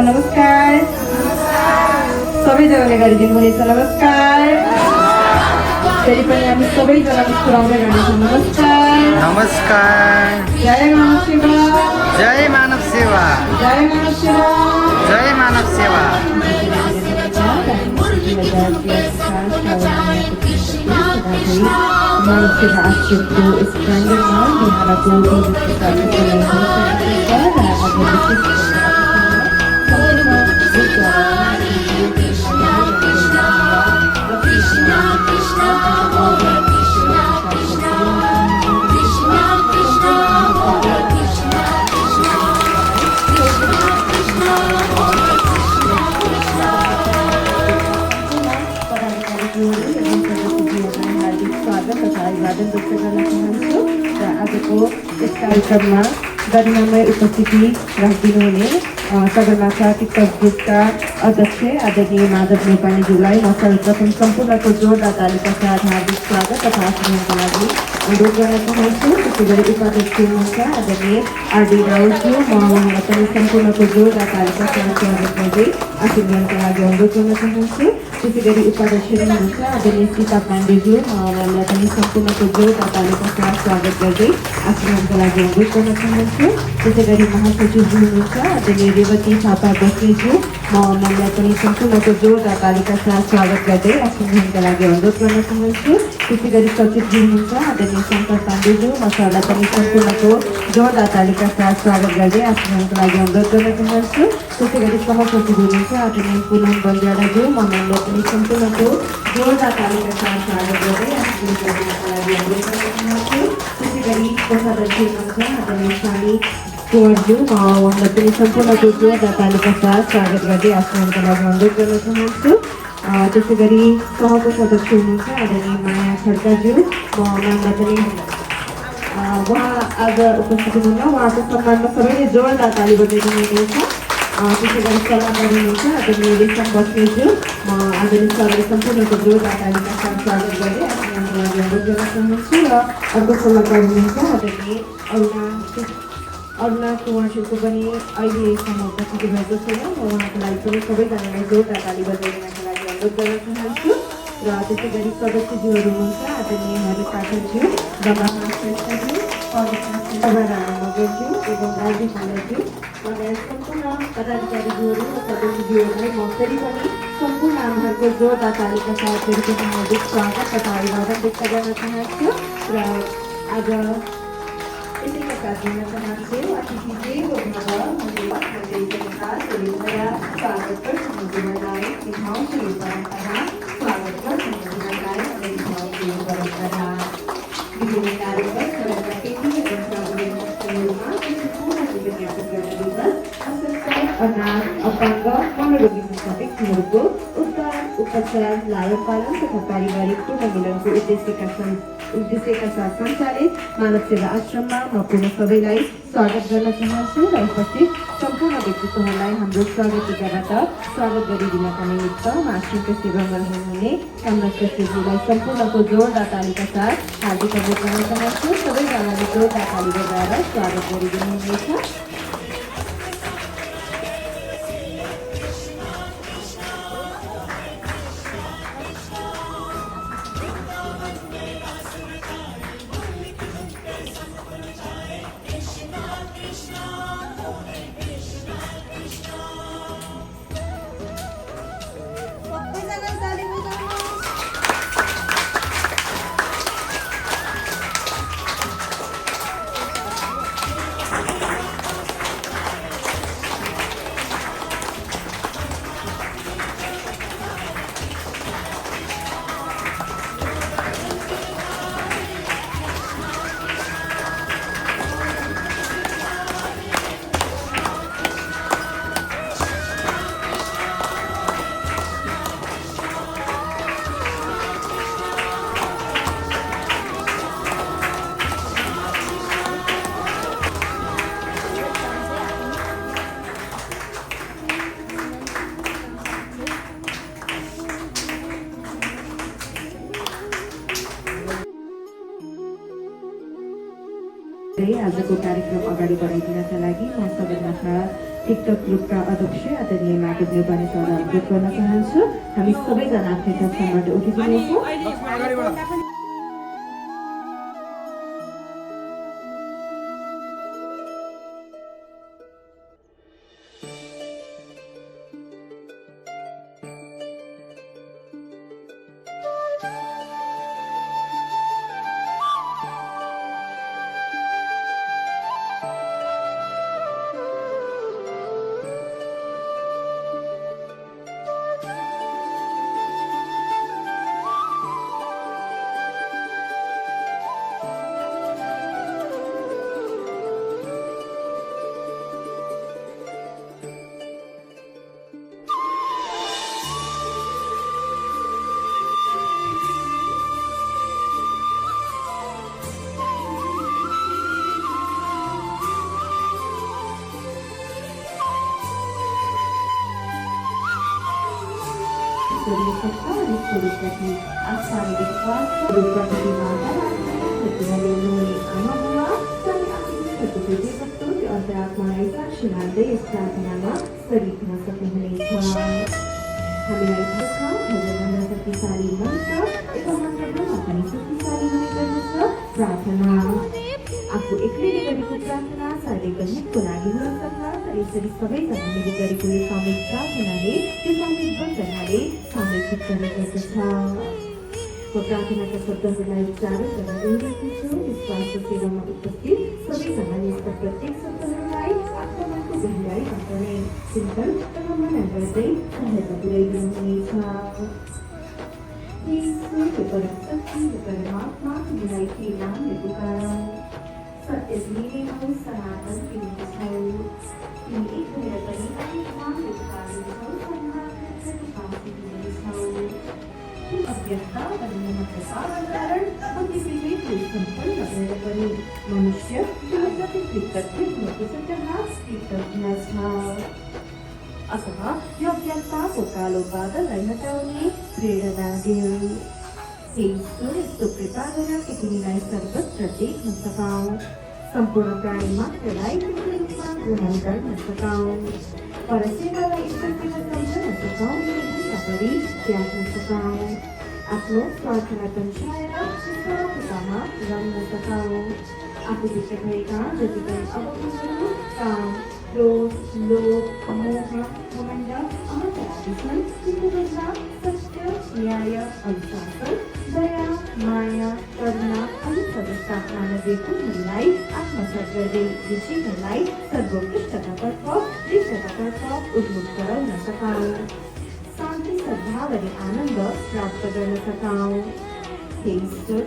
नमस्कार सबैजनाले गरिदिनुहुनेछ नमस्कार फेरि पनि हामी सबैजना मुस्कुराउँदै गर्नेछौँ नमस्कार नमस्कार जय मानव सेवा जय मानव सेवा जय मानव सेवा जय मानव सेवा मानव सेवा आश्रमको यस प्राङ्गणमा बिहारको अभिवादन व्यक्त गर्न चाहन्छु र आजको यस कार्यक्रममा गरिमामय उपस्थिति राखिदिनुहुने सगरमाथा टिकटक ग्रुपका अध्यक्ष आदरणीय माधव नेपालीज्यूलाई म सर्वप्रथम सम्पूर्णको जोरदार तालीका साथ हार्दिक स्वागत तथा आशीर्वादका लागि अनुरोध गर्न चाहन्छु। त्यसै गरी उपाध्यक्ष हुनुहुन्छ आदरणीय आरडी राउतज्यू म उहाँलाई पनि सम्पूर्णको जोरदार तालीका साथ स्वागत गर्दै आशीर्वादका लागि अनुरोध गर्न चाहन्छु। त्यसै गरी उपाध्यक्ष हुनुहुन्छ आदरणीय सीता पाण्डेज्यू म उहाँलाई पनि सम्पूर्णको जोरदार तालीका साथ स्वागत गर्दै आशीर्वादका लागि अनुरोध गर्न चाहन्छु। त्यसै गरी महासचिवज्यू हुनुहुन्छ आदरणीय रेवती थापा बस्नेज्यू म उहाँलाई पनि सम्पूर्णको जोरदार तालीका साथ स्वागत गर्दै आशीर्वादका लागि अनुरोध गर्न चाहन्छु। त्यसै गरी सचिवज्यू हुनुहुन्छ आदरणीय शङ्कर पाण्डेज्यू म सरलाई पनि सम्पूर्णको जोरदार तालीका साथ स्वागत गर्दै आशीर्वादका लागि अनुरोध गर्न चाहन्छु। त्यसै गरी सहसचिव हुनुहुन्छ आदरणीय पुनम बन्जाराज्यू म उहाँलाई पनि सम्पूर्णको जोरदार तालीका साथ स्वागत गर्दै आशीर्वादका लागि अनुरोध गर्न चाहन्छु। त्यसै गरी कोषाध्यक्ष हुनुहुन्छ आदरणीय स्वामी कुँवरज्यू म उहाँलाई पनि सम्पूर्णको जोरदार तालीका साथ स्वागत गर्दै आशीर्वादका लागि अनुरोध गर्न चाहन्छु। त्यसै गरी सहको सदस्य हुनुहुन्छ आदरणीय माया खड्काज्यू म उहाँलाई पनि उहाँ आज उपस्थित हुनुहुन्न उहाँको सम्मानमा सबैले जोरदार ताली बजाइदिनुहुनेछ। त्यसै गरी सल्लाहकार हुनुहुन्छ आदरणीय रेशम बस्नेज्यू म आदरणीय सरले सम्पूर्णको जोरदार तालीका साथ स्वागत गर्दै आशीर्वादका लागि अनुरोध गर्न चाहन्छु। र अर्को सल्लाहकार हुनुहुन्छ आदरणीय अरुणा कुँवरज्यूको पनि अहिलेसम्म उपस्थिति भएको छैन म उहाँको लागि पनि सबैजनालाई जोरदार ताली बजाइदिनका लागि अनुरोध गर्न चाहन्छु। र त्यसै गरी सदस्यज्यूहरू हुनुहुन्छ आदरणीय हरि पाठकज्यू, रमाकान्त श्रेष्ठज्यू, राणा मगर एवं राज्यपालज्यू लगायत सम्पूर्ण पदाधिकारीहरू र प्रतिनिधिहरूलाई म फेरि पनि सम्पूर्ण आमाहरूको जोरदार तालिका साथ फेरि पनि हार्दिक स्वागत तथा अभिवादन व्यक्त गर्न चाहन्छु र आज यसैका साथ दिन चाहन्छु अतिथि देव भव स्वागत गर्छु मुजुरलाई निभाउँछु यो परम्परा स्वागत गर्छु मुजुरलाई अनि निभाउँछु यो परम्परा विभिन्न कार्यक्रम सडकका केन्द्रीय जनताहरूले मस्तीहरूमा पूर्ण जीवन यापन गर्ने दिवस असक्त अनाथ अपाङ्ग मनोरोगीका व्यक्तिहरूको उद्धार उपचार लालन पालन तथा पारिवारिक पुनर्मिलनको उद्देश्यका साथ सञ्चालित मानव सेवा आश्रममा म पुनः सबैलाई स्वागत गर्न चाहन्छु र उपस्थित सम्पूर्ण व्यक्तित्वहरूलाई हाम्रो स्वागतिकाबाट स्वागत गरिदिनका निमित्त म आश्रमको सेवामा रहनुहुने कामराजज्यूलाई सम्पूर्णको जोरदार तालिका साथ हार्दिक अनुरोध गर्न चाहन्छु सबैजनाले जोरदार ताली बजाएर स्वागत गरिदिनुहुनेछ। आजको कार्यक्रम अगाडि बढाइदिनका लागि म सगरमाथा टिकटक ग्रुपका अध्यक्ष आदरणीय माधवज्यू गणेशलाई अनुरोध गर्न चाहन्छु हामी सबैजना आफ्नो स्थानबाट उठिदिनेछौँ। स्वरूपप्रति आस्था र विश्वास स्वरूपप्रति माता राख्ने आमा बुवा सबै आफूहरूको हृदय कस्तो त्यो अन्तरात्मालाई साक्षी मान्दै यस प्रार्थनामा शरीक हुन सक्नुहुनेछ। हामीलाई थाहा छ भजनमा शक्तिशाली मन्त्र एवं मन्त्रमा पनि शक्तिशाली हुने गर्दछ। प्रार्थना आफू एक्लैले गरेको प्रार्थना शारीरिक हितको लागि हुन सक्छ तर यसरी सबैजना मिली गरेको यो सामूहिक प्रार्थनाले त्यो सामूहिक वन्दनाले सामूहिक हित गर्ने गर्दछ। म प्रार्थनाका शब्दहरूलाई उच्चारण गर्न गइरहेको छु। विश्वास र सेवामा उपस्थित सबैजनाले यसका प्रत्येक शब्दहरूलाई आफ्नो मनको गहिराईबाट नै चिन्तन र मनन गर्दै सहायता पुर्याइदिनुहुनेछ। परमात्मा तिमीलाई के नामले पुकारौँ सत्य तिमीले हौ सनातन तिमी छौ तिमी एक भएर पनि अनेक नामले पुकारिन्छौ अभ्यस्ता अनि महत्त्वका कारण बुद्धिले कोही सम्पन्न भएर पनि मनुष्य जति कृतज्ञ हुनको सट्टामा कृतज्ञ छ। अतः यो अज्ञानताको कालो बादललाई हटाउने प्रेरणा देऊ। हे ईश्वर यस्तो कृपा गर कि तिमीलाई सर्वत्र देख्न सकाऊ सम्पूर्ण प्राणी मात्रलाई तिम्रो रूपमा ग्रहण गर्न सकाऊ परसेवालाई ईश्वरसँग सम्झन सकाऊ गरी त्याग्न सकाऊ आफ्नो स्वार्थलाई पन्छाएर स्वार्थतामा रम्न सकाऊ आफूभित्र भएका जति पनि अवगुणहरू काम, क्रोध, लोभ, मोह, घमण्ड, अहंकार छन् तिनको बदला सत्य, न्याय, अनुशासन, दया, माया, करुणा अनि सदस्यता मानवीय गुणहरूलाई आत्मसात गर्दै जीवनलाई सर्वोत्कृष्टतातर्फ दृष्टतातर्फ उन्मुख गराउन सकाऊ। शान्ति, सद्भाव अनि आनन्द प्राप्त गर्न सकाऊ। हे ईश्वर,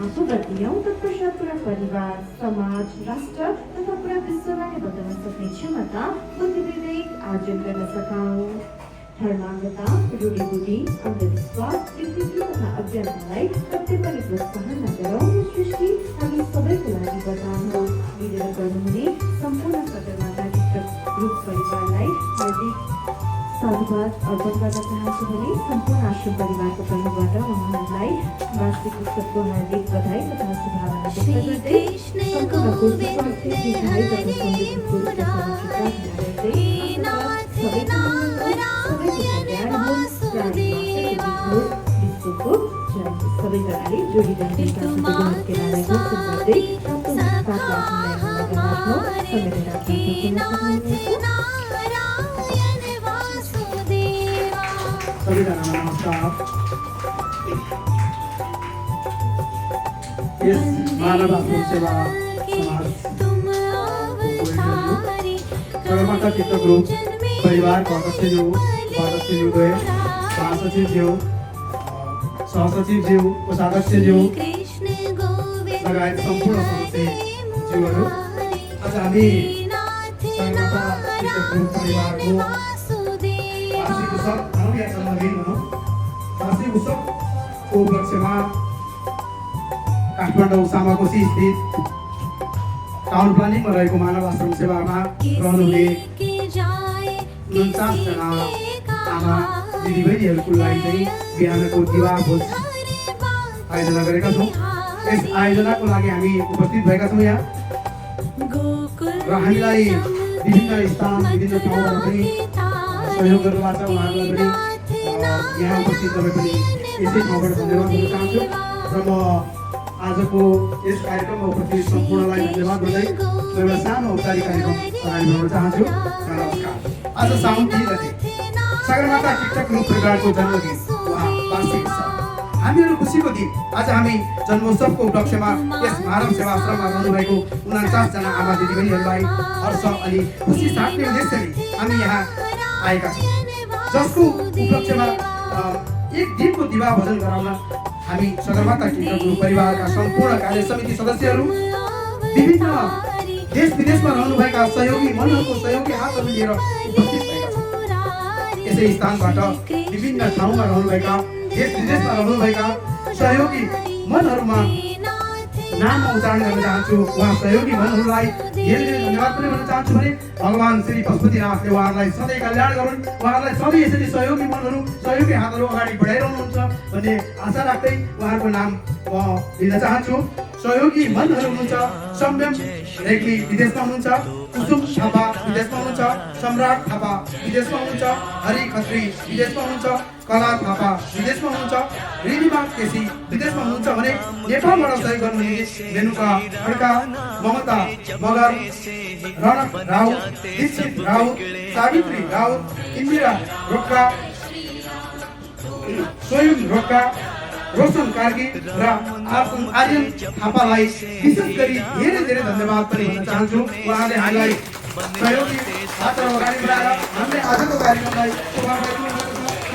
आफूबाट दियौँ तत्पश्चात पुरा परिवार, समाज, राष्ट्र तथा पुरा विश्वलाई बदल्न सक्ने क्षमता बुद्धि विवेक आर्जन गर्न सकाऊ। धर्माङ्गता, रूढिबुद्धि, अन्धविश्वास, विकृति तथा अज्ञानतालाई कतै पनि प्रोत्साहन नगरौँ। यो सृष्टि हामी सबैको लागि वरदान हो। मिलेर गर्नुहुने सम्पूर्ण सगरमाथा ग्रुप परिवारलाई हार्दिक साधुवाद अर्पण गर्न चाहन्छु भने सम्पूर्ण आश्रम परिवारको तर्फबाट उहाँहरूलाई वार्षिक उत्सवको हार्दिक बधाई तथा शुभकामना व्यक्त गर्दै सम्पूर्णको स्वास्थ्य, दीर्घायु तथा समृद्धिको प्रार्थना गर्दै सबैको कल्याण होस्, विश्वको सबैजनाले जोडिरहने प्रार्थनालाई घोषणा गर्दै सबैजना नमस्कार। यस मानव आश्रम सेवा समाज सगरमाथा चित्त ग्रुप परिवारको अध्यक्षज्यू, उपाध्यक्षज्यूद्वय, महासचिवज्यू, सहसचिवज्यू, कोषाध्यक्षज्यू लगायत सम्पूर्ण सदस्यज्यूहरू, आज हामी सगरमाथा चित्त ग्रुप परिवारको वार्षिक उत्सव वार्षिक उत्सवको उपलक्ष्यमा काठमाडौँ सामाकोशी स्थित टाउन प्लानिङमा रहेको मानव आश्रम सेवामा रहनुहुने 49 जना आमा दिदीबहिनीहरूको लागि चाहिँ बिहानको दिवा भोज आयोजना गरेका छौँ। यस आयोजनाको लागि हामी उपस्थित भएका छौँ यहाँ र हामीलाई विभिन्न स्थान विभिन्न ठाउँबाट पनि सहयोग गर्नुभएको छ। उहाँहरूलाई पनि यहाँ उपस्थित तपाईँ पनि यसै ठाउँबाट धन्यवाद दिन चाहन्छु र म आजको यस कार्यक्रममा उपस्थित सम्पूर्णलाई धन्यवाद गर्दै एउटा सानो औपचारिक कार्यक्रम अगाडि बढाउन चाहन्छु। नमस्कार। आज साउन 3 गते सगरमाथा टिकटक ग्रुप परिवारको जन्मदिन वा वार्षिक उत्सव, हामीहरू खुसीको दिन। आज हामी जन्मोत्सवको उपलक्ष्यमा यस मानव सेवा आश्रममा रहनुभएको 49 जना आमा दिदीबहिनीहरूलाई हर्ष अनि खुसी साट्ने उद्देश्यले हामी यहाँ आएका छौँ, जसको उपलक्ष्यमा एक दिनको दिवा भोजन गराउन हामी सगरमाथा टिकटक ग्रुप परिवारका सम्पूर्ण कार्य समिति सदस्यहरू, विभिन्न देश विदेशमा रहनुभएका सहयोगी मनहरूको सहयोगी हातहरू लिएर उपस्थित भएका छौँ। यसै स्थानबाट विभिन्न ठाउँमा रहनुभएका देश विदेशमा रहनुभएका सहयोगी मनहरूमा नाम उच्चारण गर्न चाहन्छु। उहाँ सहयोगी मनहरूलाई धेरै धेरै धन्यवाद पनि भन्न चाहन्छु भने भगवान् श्री पशुपतिनाथले उहाँहरूलाई सधैँ कल्याण गरून्, उहाँहरूलाई सधैँ यसरी सहयोगी मनहरू सहयोगी हातहरू अगाडि बढाइरहनुहुन्छ भन्ने आशा राख्दै उहाँहरूको नाम म लिन चाहन्छु। सहयोगी मनहरू हुनुहुन्छ सम्यम रेग्मी विदेशमा हुनुहुन्छ, कुसुम थापा विदेशमा हुनुहुन्छ, सम्राट थापा विदेशमा हुनुहुन्छ, हरि खत्री विदेशमा हुनुहुन्छ, कला थापा विदेशमा हुनुहुन्छ, रिनिमा केसी विदेशमा हुनुहुन्छ भने नेपालबाट सहयोग गर्नुहुने रेणुका खड्का, ममता मगर, रणक राउत, दीक्षित राउत, सावित्री राउत, इन्दिरा रोक्का, स्वयं रोक्का, रोशन कार्की र आर्यन थापालाई विशेष गरी धेरै धेरै धन्यवाद पनि भन्न चाहन्छु। उहाँले हामीलाई सहयोगी हातहरू अगाडि बढाएर हामीले आजको कार्यक्रमलाई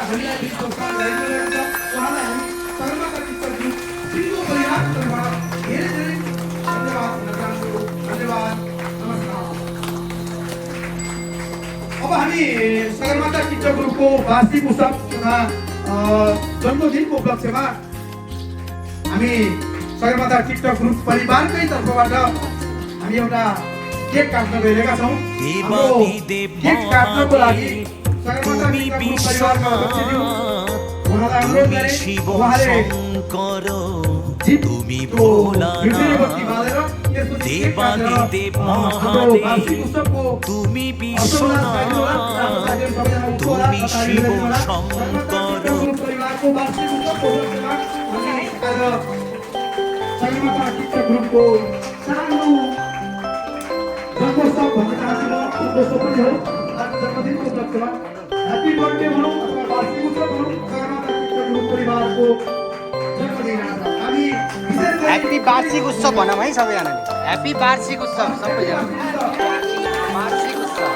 हामीलाई प्रोत्साहन गरिरहेको छ। उहाँलाई हामी सगरमाथा टिकटक ग्रुप परिवारको तर्फबाट धेरै धेरै धन्यवाद भन्न चाहन्छु। धन्यवाद, नमस्कार। अब हामी सगरमाथा टिकटक ग्रुपको वार्षिक उत्सव तथा जन्मदिनको उपलक्ष्यमा हामी सगरमाथा टिकटक ग्रुप परिवारकै तर्फबाट हामी एउटा केक काट्न गइरहेका छौँ। हाम्रो केक काट्नको लागि सगरमाथा टिकटक ग्रुप परिवारका अध्यक्षज्यू उहाँलाई अनुरोध गरे, उहाँले जितको हृदयवती बालेर त्यसपछि केक काटेर हाम्रो वार्षिक उत्सवको তুমি বিশ্বনাথ তুমি শিব শঙ্कर परिवारको वार्षिक उत्सवको उपलक्ष्यमा हामी आज सगरमाथा टिकटक ग्रुपको उत्सवमा ह्यापी बर्थडे भनौँ अथवा वार्षिक उत्सव भनौँ सगरमाथा टिकटक परिवारको जन्मदिन आज हामी विशेष गरी ह्याप्पी वार्षिक उत्सव भनौँ है सबैजनाले ह्याप्पी वार्षिक उत्सव सबैजना वार्षिक उत्सव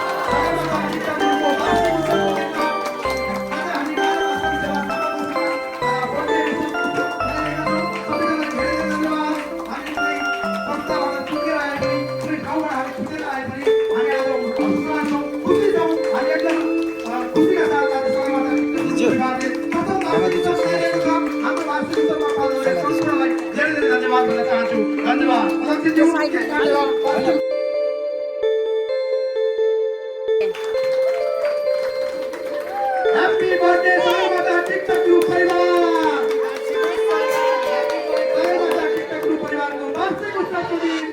धन्यवाद Happy birthday Sagarmatha TikTok Group परिवार Sagarmatha TikTok Group परिवारको वार्षिक उत्सवको दिन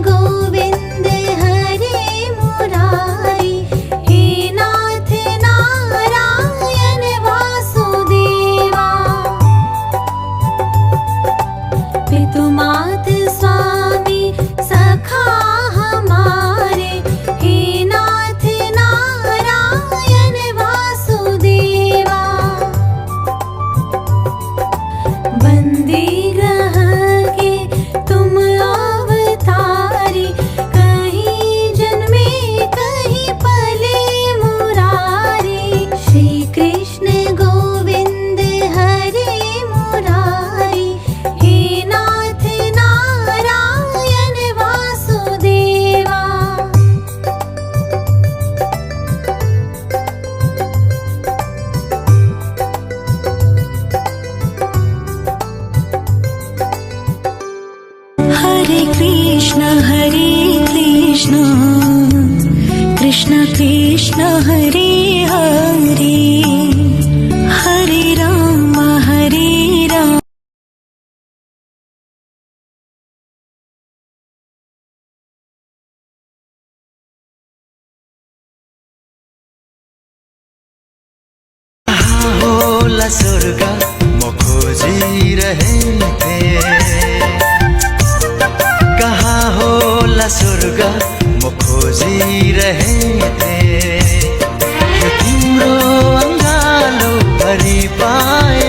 गोविंद हरे मुरारी हे नाथ कृष्ण कृष्ण कृष्ण हरे हरे हरे राम हरे राम होला स्वर्ग म खोजिरहे कहाँ होला स्वर्ग म खोजिरहे तिम्रो अङ्गालो भरि पाए